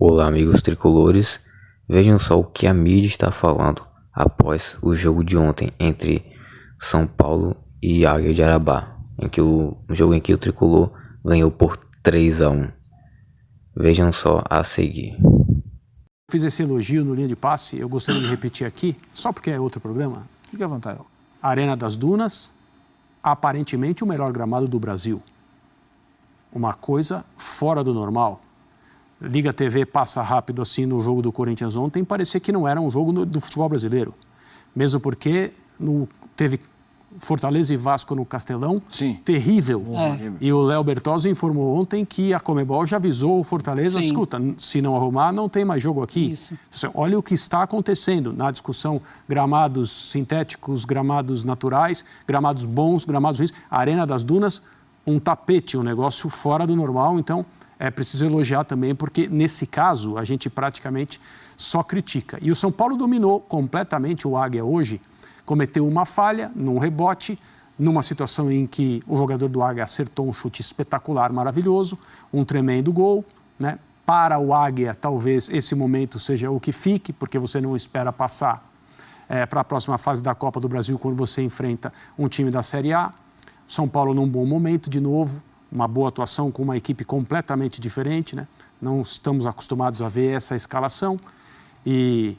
Olá, amigos tricolores. Vejam só o que a mídia está falando após o jogo de ontem entre São Paulo e Águia de Arabá, um jogo em que o tricolor ganhou por 3-1. Vejam só a seguir. Fiz esse elogio no Linha de Passe, eu gostaria de repetir aqui, só porque é outro programa. Fique à vontade. Arena das Dunas, aparentemente o melhor gramado do Brasil. Uma coisa fora do normal. Liga TV passa rápido assim no jogo do Corinthians ontem, parecia que não era um jogo do futebol brasileiro. Mesmo porque teve Fortaleza e Vasco no Castelão, Sim. terrível. E o Léo Bertozzi informou ontem que a Conmebol já avisou o Fortaleza, escuta, se não arrumar, não tem mais jogo aqui. Isso. Olha o que está acontecendo na discussão, gramados sintéticos, gramados naturais, gramados bons, gramados ruins. A Arena das Dunas, um tapete, um negócio fora do normal, então é preciso elogiar também, porque nesse caso a gente praticamente só critica. E o São Paulo dominou completamente o Águia hoje, cometeu uma falha num rebote, numa situação em que o jogador do Águia acertou um chute espetacular, maravilhoso, um tremendo gol, né? Para o Águia, talvez esse momento seja o que fique, porque você não espera passar para a próxima fase da Copa do Brasil quando você enfrenta um time da Série A. São Paulo num bom momento, de novo, uma boa atuação com uma equipe completamente diferente, né? Não estamos acostumados a ver essa escalação e,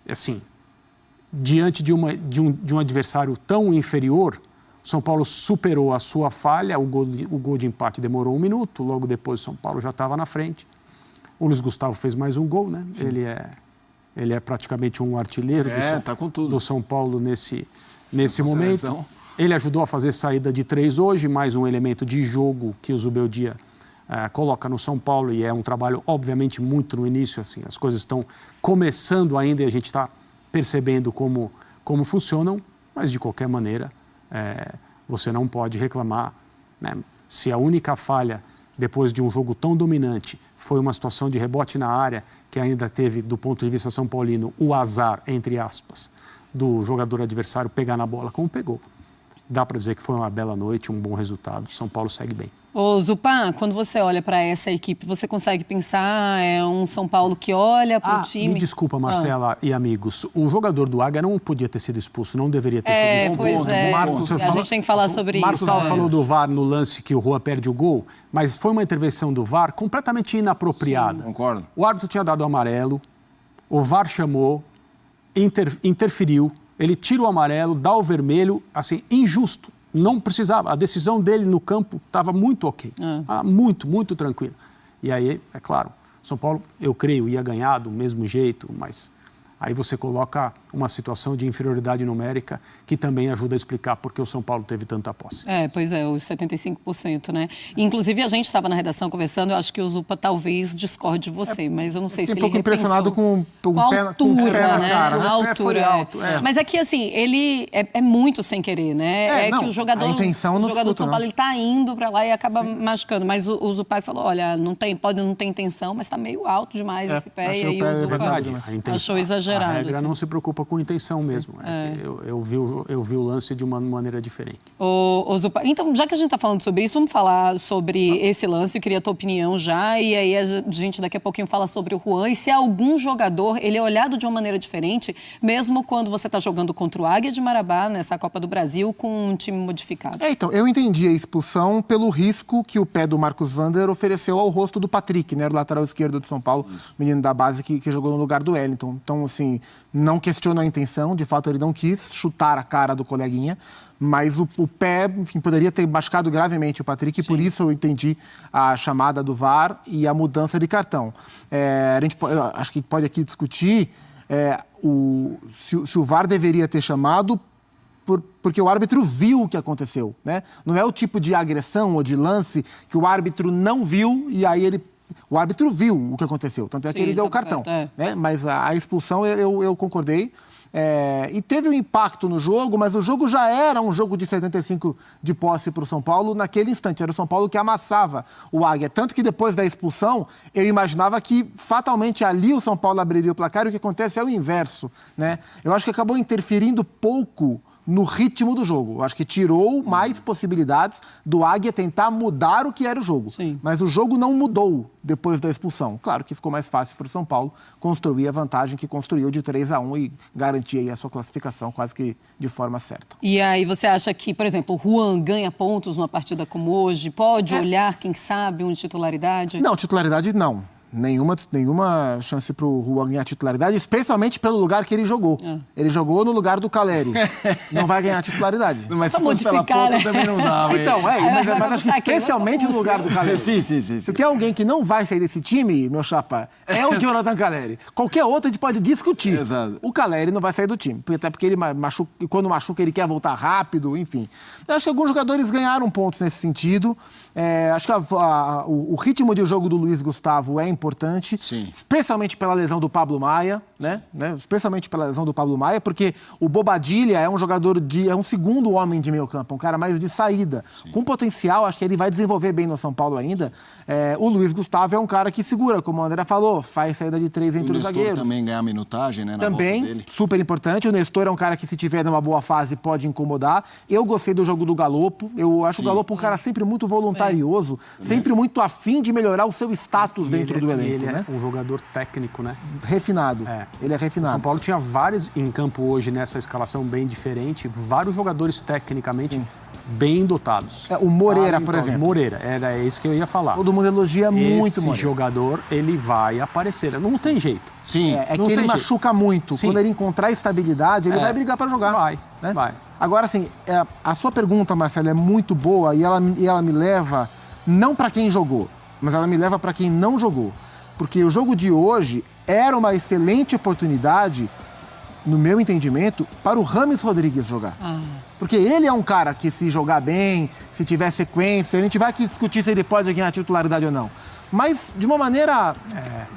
assim, diante de um adversário tão inferior, São Paulo superou a sua falha, o gol de empate demorou 1 minuto, logo depois São Paulo já estava na frente. O Luiz Gustavo fez mais um gol, né? Ele é praticamente um artilheiro do São Paulo nesse momento. Seleção. Ele ajudou a fazer saída de 3 hoje, mais um elemento de jogo que o Zubeldia coloca no São Paulo, e é um trabalho, obviamente, muito no início, assim, as coisas estão começando ainda e a gente está percebendo como funcionam, mas de qualquer maneira você não pode reclamar, né? Se a única falha depois de um jogo tão dominante foi uma situação de rebote na área, que ainda teve, do ponto de vista são paulino, o azar, entre aspas, do jogador adversário pegar na bola como pegou. Dá para dizer que foi uma bela noite, um bom resultado. São Paulo segue bem. Ô Zupá, quando você olha para essa equipe, você consegue pensar, é um São Paulo que olha para o time... Me desculpa, Marcela e amigos, o jogador do Águia não podia ter sido expulso, não deveria ter sido expulso. Pois é, a gente tem que falar sobre isso. Marcos falou do VAR no lance que o Rua perde o gol, mas foi uma intervenção do VAR completamente inapropriada. Sim, concordo. O árbitro tinha dado amarelo, o VAR chamou, interferiu, ele tira o amarelo, dá o vermelho, assim, injusto. Não precisava. A decisão dele no campo estava muito ok. Muito, muito tranquila. E aí, é claro, São Paulo, eu creio, ia ganhar do mesmo jeito, mas aí você coloca uma situação de inferioridade numérica que também ajuda a explicar por que o São Paulo teve tanta posse. Pois é, os 75%, né? Inclusive, a gente estava na redação conversando, eu acho que o Zupa talvez discorde de você, mas eu não sei se ele repensou. Um pouco impressionado com o pé na cara. A altura. Mas é que, assim, ele é muito sem querer, né? Que o jogador, a intenção não o jogador do São Paulo, ele tá indo para lá e acaba machucando. Mas o Zupa falou, olha, não tem intenção, mas está meio alto demais esse pé. E aí o Zupa achou exagerado. A regra assim. não se preocupa com intenção mesmo. Eu vi o lance de uma maneira diferente. Ô Zupa, então, já que a gente está falando sobre isso, vamos falar sobre esse lance. Eu queria a tua opinião já. E aí a gente daqui a pouquinho fala sobre o Juan. E se algum jogador, ele é olhado de uma maneira diferente, mesmo quando você está jogando contra o Águia de Marabá, nessa Copa do Brasil, com um time modificado. Então, eu entendi a expulsão pelo risco que o pé do Marcos Vander ofereceu ao rosto do Patrick, né? O lateral esquerdo do São Paulo, menino da base que jogou no lugar do Wellington. Então, assim, não questiono a intenção, de fato ele não quis chutar a cara do coleguinha, mas o pé, enfim, poderia ter machucado gravemente o Patrick, e por isso eu entendi a chamada do VAR e a mudança de cartão. A gente acho que pode aqui discutir se o VAR deveria ter chamado porque o árbitro viu o que aconteceu, né? Não é o tipo de agressão ou de lance que o árbitro não viu e aí o árbitro viu o que aconteceu, tanto é que ele deu o cartão. Né? Mas a expulsão eu concordei. E teve um impacto no jogo, mas o jogo já era um jogo de 75 de posse para o São Paulo naquele instante. Era o São Paulo que amassava o Águia. Tanto que depois da expulsão, eu imaginava que fatalmente ali o São Paulo abriria o placar, e o que acontece é o inverso. Né? Eu acho que acabou interferindo pouco no ritmo do jogo. Eu acho que tirou mais possibilidades do Águia tentar mudar o que era o jogo. Sim. Mas o jogo não mudou depois da expulsão. Claro que ficou mais fácil para o São Paulo construir a vantagem que construiu de 3-1 e garantir aí a sua classificação quase que de forma certa. E aí você acha que, por exemplo, o Juan ganha pontos numa partida como hoje? Pode olhar, quem sabe, uma titularidade? Não, titularidade não. Nenhuma chance para o Juan ganhar titularidade, especialmente pelo lugar que ele jogou. Ele jogou no lugar do Caleri. Não vai ganhar titularidade. Mas se fosse pela ponta, também não dava. Então, mas acho que especialmente no lugar do Caleri. Sim. Se tem alguém que não vai sair desse time, meu chapa, é o Jonathan Caleri. Qualquer outro a gente pode discutir. Exato. O Caleri não vai sair do time. Até porque ele machuca, e quando machuca ele quer voltar rápido, enfim. Eu acho que alguns jogadores ganharam pontos nesse sentido. Acho que o ritmo de jogo do Luiz Gustavo é importante, Sim. Especialmente pela lesão do Pablo Maia, né? Especialmente pela lesão do Pablo Maia, porque o Bobadilla é um jogador é um segundo homem de meio campo, um cara mais de saída. Sim. Com potencial, acho que ele vai desenvolver bem no São Paulo ainda. O Luiz Gustavo é um cara que segura, como o André falou, faz saída de 3 entre os zagueiros. O Nestor também ganhar minutagem, né? Também, super importante. O Nestor é um cara que, se tiver numa boa fase, pode incomodar. Eu gostei do jogo do Galopo. Eu acho o Galopo um cara sempre muito voluntarioso, sempre muito afim de melhorar o seu status dentro do elenco. Ele né? É um jogador técnico, né? Refinado. Ele é refinado. O São Paulo tinha vários em campo hoje nessa escalação bem diferente, vários jogadores tecnicamente bem dotados. O Moreira, por exemplo. Moreira, era esse que eu ia falar. Todo mundo elogia muito o Esse Moreira. jogador, ele vai aparecer. Não tem jeito. Sim. É que ele machuca muito. Sim. Quando ele encontrar estabilidade, ele vai brigar para jogar. Vai. Agora, assim, a sua pergunta, Marcelo, é muito boa e ela me leva, não para quem jogou, mas ela me leva para quem não jogou. Porque o jogo de hoje era uma excelente oportunidade, no meu entendimento, para o Rames Rodrigues jogar. Porque ele é um cara que, se jogar bem, se tiver sequência, a gente vai aqui discutir se ele pode ganhar titularidade ou não. Mas, de uma maneira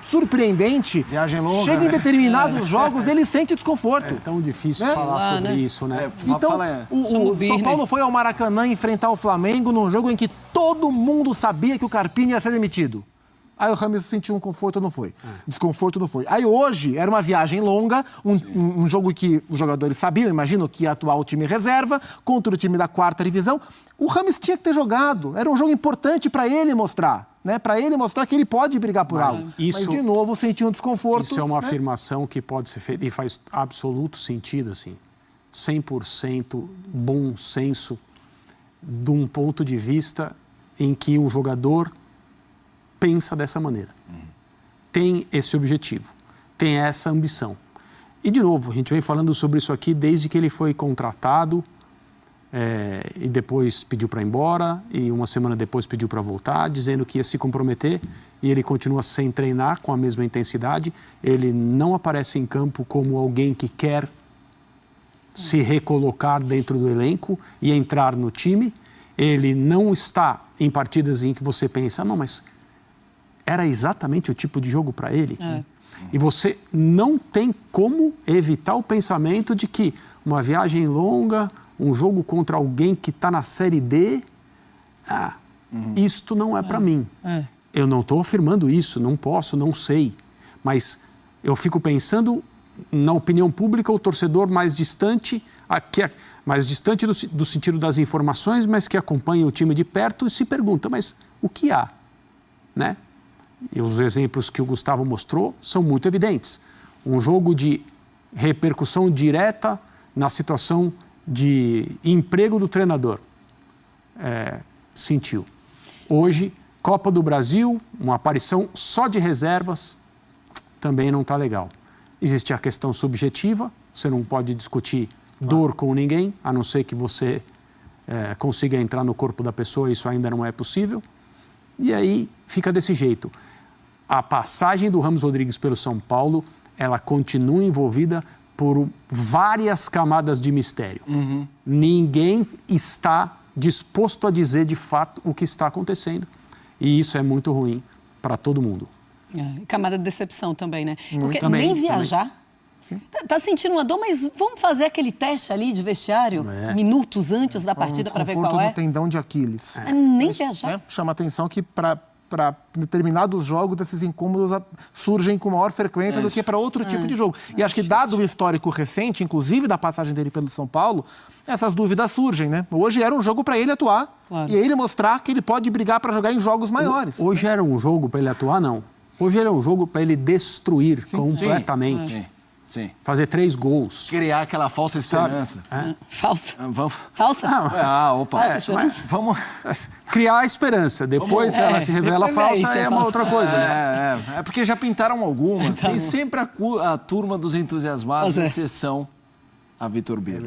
surpreendente, viagem longa, chega em determinados jogos, ele sente desconforto. É tão difícil falar sobre isso, né? Então, o São Paulo foi ao Maracanã enfrentar o Flamengo num jogo em que todo mundo sabia que o Carpini ia ser demitido. Aí o Rames sentiu um conforto, não foi. Desconforto, não foi. Aí hoje era uma viagem longa, um jogo que os jogadores sabiam, imagino, que ia atuar o time reserva contra o time da 4ª divisão. O Rames tinha que ter jogado. Era um jogo importante para ele mostrar. Né? Para ele mostrar que ele pode brigar por algo. Mas, de novo, sentiu um desconforto. Isso é uma afirmação que pode ser feita e faz absoluto sentido, assim. 100% bom senso de um ponto de vista em que o jogador pensa dessa maneira. Tem esse objetivo, tem essa ambição. E, de novo, a gente vem falando sobre isso aqui desde que ele foi contratado e depois pediu para ir embora e uma semana depois pediu para voltar, dizendo que ia se comprometer, e ele continua sem treinar com a mesma intensidade. Ele não aparece em campo como alguém que quer se recolocar dentro do elenco e entrar no time. Ele não está em partidas em que você pensa, não, mas era exatamente o tipo de jogo para ele. E você não tem como evitar o pensamento de que uma viagem longa, um jogo contra alguém que está na Série D, isto não é para mim. Eu não estou afirmando isso, não posso, não sei. Mas eu fico pensando na opinião pública, o torcedor mais distante, mais distante do sentido das informações, mas que acompanha o time de perto e se pergunta, mas o que há? Né? E os exemplos que o Gustavo mostrou são muito evidentes. Um jogo de repercussão direta na situação de emprego do treinador. Sentiu. Hoje, Copa do Brasil, uma aparição só de reservas, também não está legal. Existe a questão subjetiva, você não pode discutir dor com ninguém, a não ser que você consiga entrar no corpo da pessoa, isso ainda não é possível. E aí fica desse jeito. A passagem do Rames Rodrigues pelo São Paulo, ela continua envolvida por várias camadas de mistério. Ninguém está disposto a dizer de fato o que está acontecendo. E isso é muito ruim para todo mundo. Camada de decepção também, né? Porque também, nem viajar. Tá sentindo uma dor, mas vamos fazer aquele teste ali de vestiário minutos antes da partida para ver qual é? No tendão de Aquiles. Nem viajar. Chama atenção que para para determinados jogos, esses incômodos surgem com maior frequência do que para outro tipo de jogo. E acho que, dado o histórico recente, inclusive da passagem dele pelo São Paulo, essas dúvidas surgem, né? Hoje era um jogo para ele atuar e ele mostrar que ele pode brigar para jogar em jogos maiores. Hoje era um jogo para ele atuar, não. Hoje era um jogo para ele destruir completamente. Sim. Fazer 3 gols. Criar aquela falsa esperança. Falsa? Vamos... Falsa? Opa. Vamos... Criar a esperança. Depois ela se revela falsa, é uma outra coisa. Né? É porque já pintaram algumas. Tem sempre a turma dos entusiasmados, exceção a Vitor Birner.